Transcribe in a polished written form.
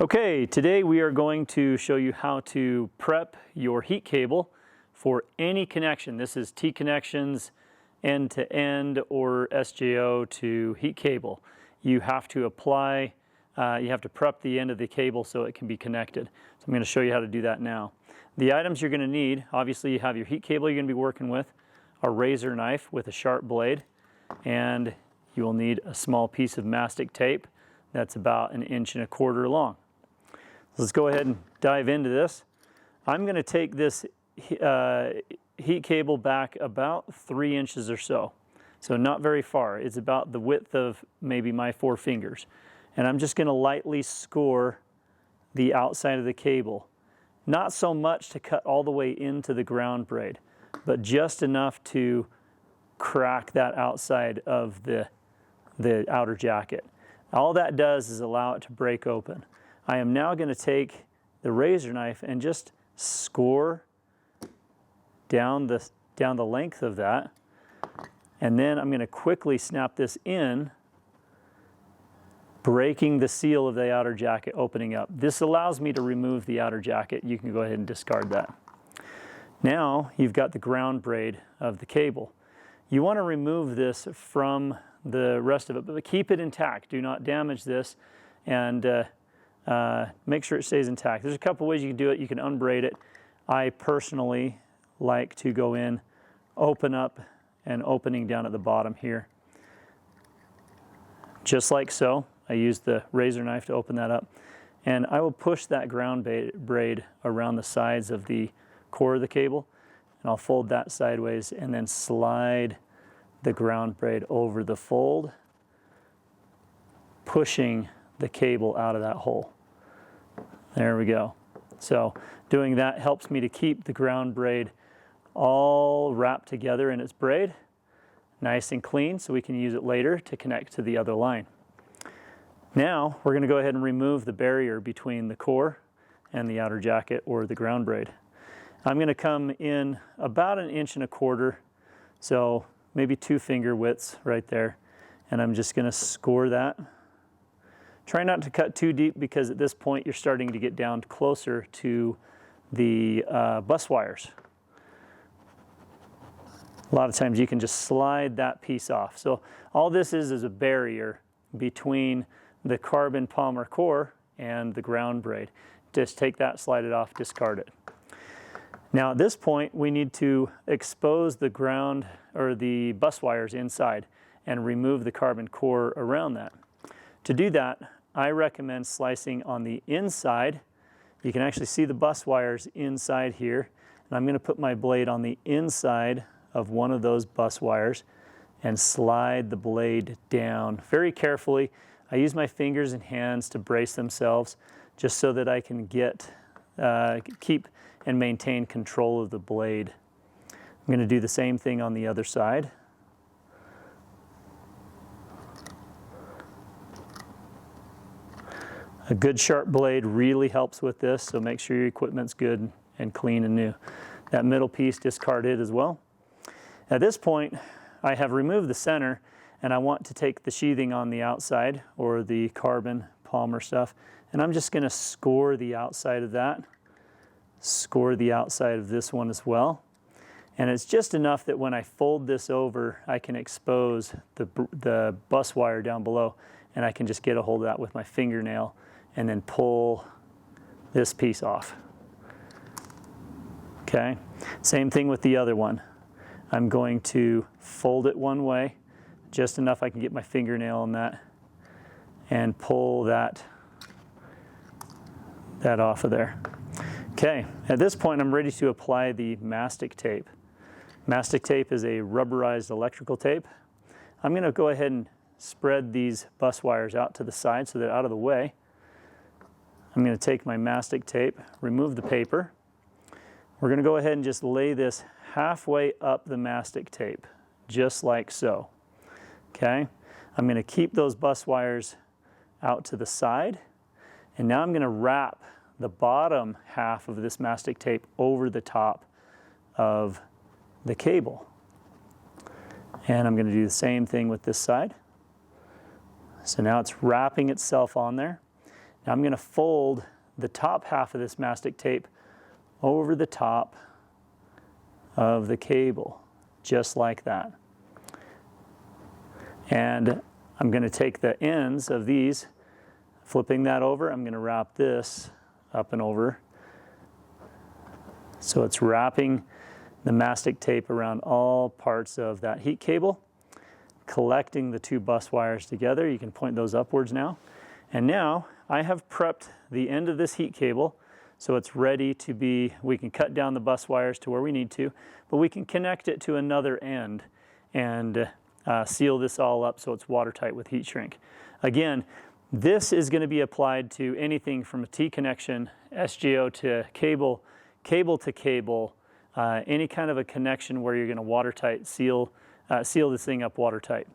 Okay, today we are going to show you how to prep your heat cable for any connection. This is T connections, end to end, or SJO to heat cable. You have to apply, you have to prep the end of the cable so it can be connected. So I'm going to show you how to do that now. The items you're going to need, obviously you have your heat cable you're going to be working with, a razor knife with a sharp blade, and you will need a small piece of mastic tape that's about 1.25 inches long. Let's go ahead and dive into this. I'm going to take this heat cable back about 3 inches or so. So not very far. It's about the width of maybe my 4 fingers. And I'm just going to lightly score the outside of the cable. Not so much to cut all the way into the ground braid, but just enough to crack that outside of the outer jacket. All that does is allow it to break open. I am now going to take the razor knife and just score down the length of that, and then I'm going to quickly snap this in, breaking the seal of the outer jacket opening up. This allows me to remove the outer jacket. You can go ahead and discard that. Now you've got the ground braid of the cable. You want to remove this from the rest of it, but keep it intact. Do not damage this, and make sure it stays intact. There's a couple ways you can do it. You can unbraid it. I personally like to go in, open up, and opening down at the bottom here. Just like so. I use the razor knife to open that up. And I will push that ground braid around the sides of the core of the cable, and I'll fold that sideways and then slide the ground braid over the fold, pushing the cable out of that hole. There we go. So doing that helps me to keep the ground braid all wrapped together in its braid, nice and clean, so we can use it later to connect to the other line. Now we're going to go ahead and remove the barrier between the core and the outer jacket or the ground braid. I'm going to come in about 1.25 inches, so maybe 2 finger widths right there, and I'm just going to score that. Try not to cut too deep, because at this point you're starting to get down closer to the bus wires. A lot of times you can just slide that piece off. So all this is a barrier between the carbon polymer core and the ground braid. Just take that, slide it off, discard it. Now at this point we need to expose the ground or the bus wires inside and remove the carbon core around that. To do that, I recommend slicing on the inside. You can actually see the bus wires inside here, and I'm going to put my blade on the inside of one of those bus wires and slide the blade down very carefully. I use my fingers and hands to brace themselves, just so that I can keep and maintain control of the blade. I'm going to do the same thing on the other side. A good sharp blade really helps with this, so make sure your equipment's good and clean and new. That middle piece, discard it as well. At this point, I have removed the center, and I want to take the sheathing on the outside, or the carbon polymer stuff, and I'm just going to score the outside of that, score the outside of this one as well. And it's just enough that when I fold this over, I can expose the bus wire down below, and I can just get a hold of that with my fingernail and then pull this piece off. Okay, same thing with the other one. I'm going to fold it one way, just enough I can get my fingernail on that, and pull that off of there. Okay, at this point I'm ready to apply the mastic tape. Mastic tape is a rubberized electrical tape. I'm going to go ahead and spread these bus wires out to the side so they're out of the way. I'm going to take my mastic tape, remove the paper. We're going to go ahead and just lay this halfway up the mastic tape, just like so. Okay, I'm going to keep those bus wires out to the side, and now I'm going to wrap the bottom half of this mastic tape over the top of the cable. And I'm going to do the same thing with this side. So now it's wrapping itself on there. Now I'm going to fold the top half of this mastic tape over the top of the cable, just like that. And I'm going to take the ends of these, flipping that over, I'm going to wrap this up and over. So it's wrapping the mastic tape around all parts of that heat cable, collecting the two bus wires together. You can point those upwards now. And now I have prepped the end of this heat cable so it's ready to be, we can cut down the bus wires to where we need to, but we can connect it to another end and seal this all up so it's watertight with heat shrink. Again, this is going to be applied to anything from a T connection, SJO to cable, cable to cable, any kind of a connection where you're going to watertight seal this thing up watertight.